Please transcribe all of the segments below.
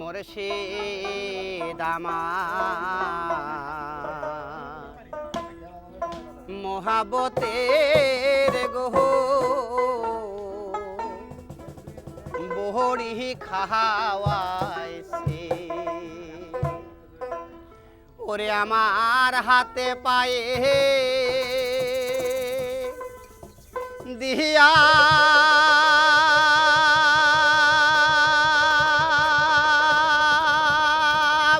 মুর্শিদ আমার মহাবতের গো বহরি খাওয়াইছে ওরে আমার হাতে পায়ে দিয়া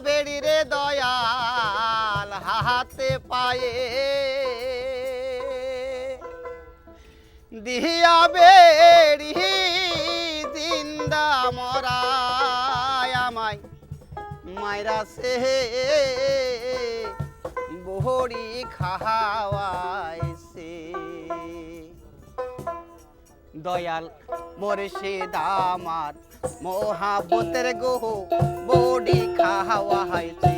বেড়ি রে দয়াল হাতে পায়ে দিয়া বেড়ি জিন্দা মরায় আমায় মাইরা সে বহরি খাওয়াইছে দয়াল মুর্শিদ আমার মহাবতের গো বড়ি খাওয়াইছে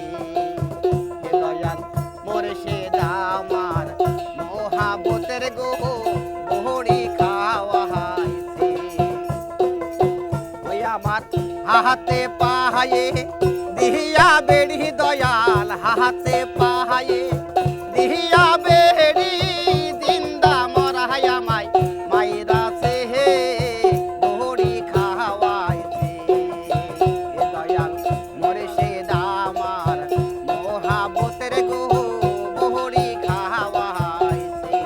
দয়াল মুর্শিদ আমার মহাবতের গো বড়ি খাওয়াইছে ওই আমার হাতে পায়ে দিয়া বেড়ি দয়াল হাতে পায়ে দিয়া বেড়ি জিন্দা মরাই আমায় মাইরা সে বড়ি খাওয়াইছে দয়াল মুর্শিদ আমার মহাবতের গো বড়ি খাওয়াইছে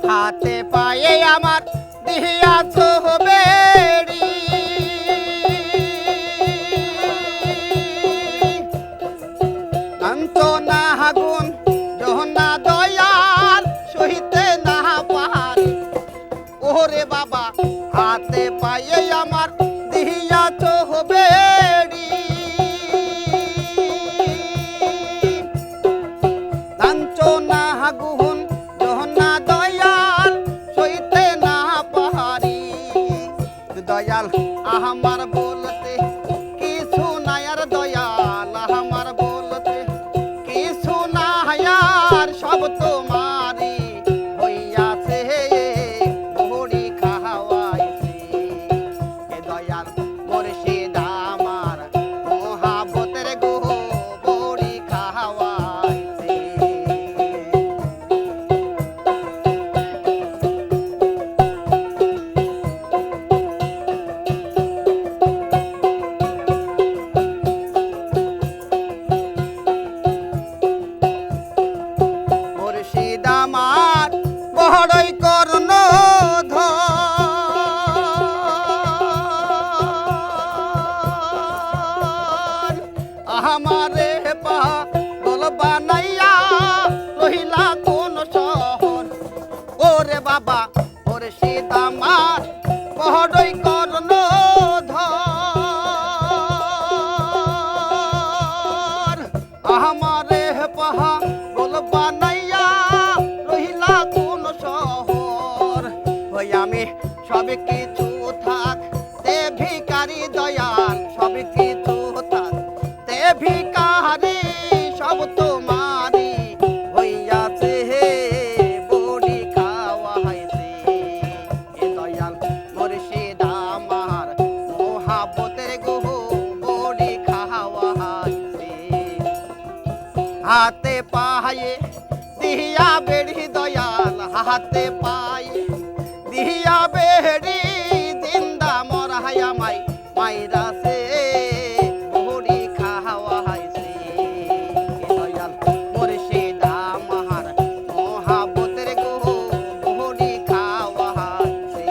হাতে পায়ে আমার দিয়াছ বেড়ি অন্ত না আগুন যহনা দয়াল সহিতে না পারি ওরে বাবা হাতে পায়ে আমার দিয়াছ বেড়ি অন্ত না আগুন যহনা দয়াল সইতে না পারি দয়াল আমার বলতে কিছু নাই আর দয়াল আমার বলতে কিছু নাই আর সব তোমারি হইয়াছে বড়ি খাওয়াইছে দয়াল মুর্শিদ আমার মহাবতের গো বড়ি খাওয়াইছে মুর্শিদ আমার বড়ই করুণ আমারে পাগল বানাইয়া রহিলা কোন শহর ওরে বাবা মুর্শিদ আমার বড়ই করুণ আমারে পাগল বানাইয়া রহিলা কোন শহর ওই আমি সব কিছু থাক তে ভিখারি দয়াল সব কিছু থাক তে ভিখারি সব তোমারি হইয়াছে বড়ি খাওয়াইছে দয়াল মুর্শিদ আমার মহাবতের গো বড়ি খাওয়াইছে হাতে পায়ে দিয়া বেড়ি দয়াল হাতে পায়ে দিয়া বেড়ি জিন্দা মরাই আমায় মাইরা সে বড়ি খাওয়াইছে দয়াল মুর্শিদ আমার মহাবতের গো বড়ি খাওয়াইছে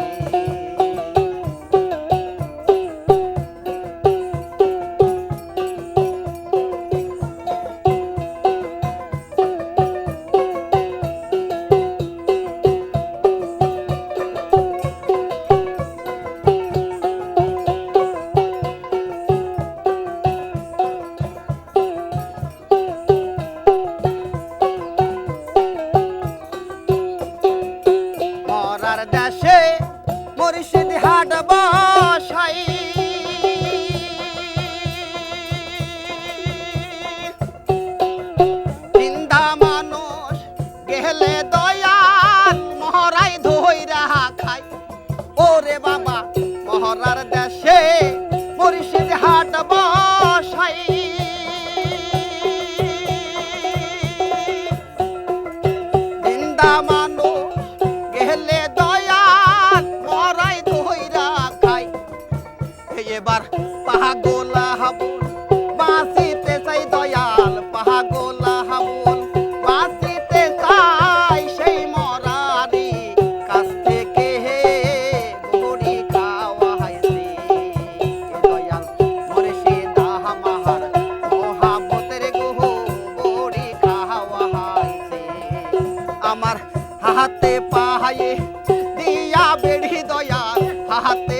দেশে মুর্শিদ হাট বসাই জিন্দা মানুষ গেলে দয়াল মরাই ধইরা খাই এবার পাগলা হাবুল বাঁচিতে চাই দয়াল পাগলা হাবুল বাঁচিতে চাই সেই মরারি কাছ থেকে বড়ি খাওয়া হাইছে দয়াল মুর্শিদ আহমার মহাবতের গুহ বড়ি খাওয়া হাইছে আমার হাতে পায়ে দিয়া বেড়ি দয়াল হাতে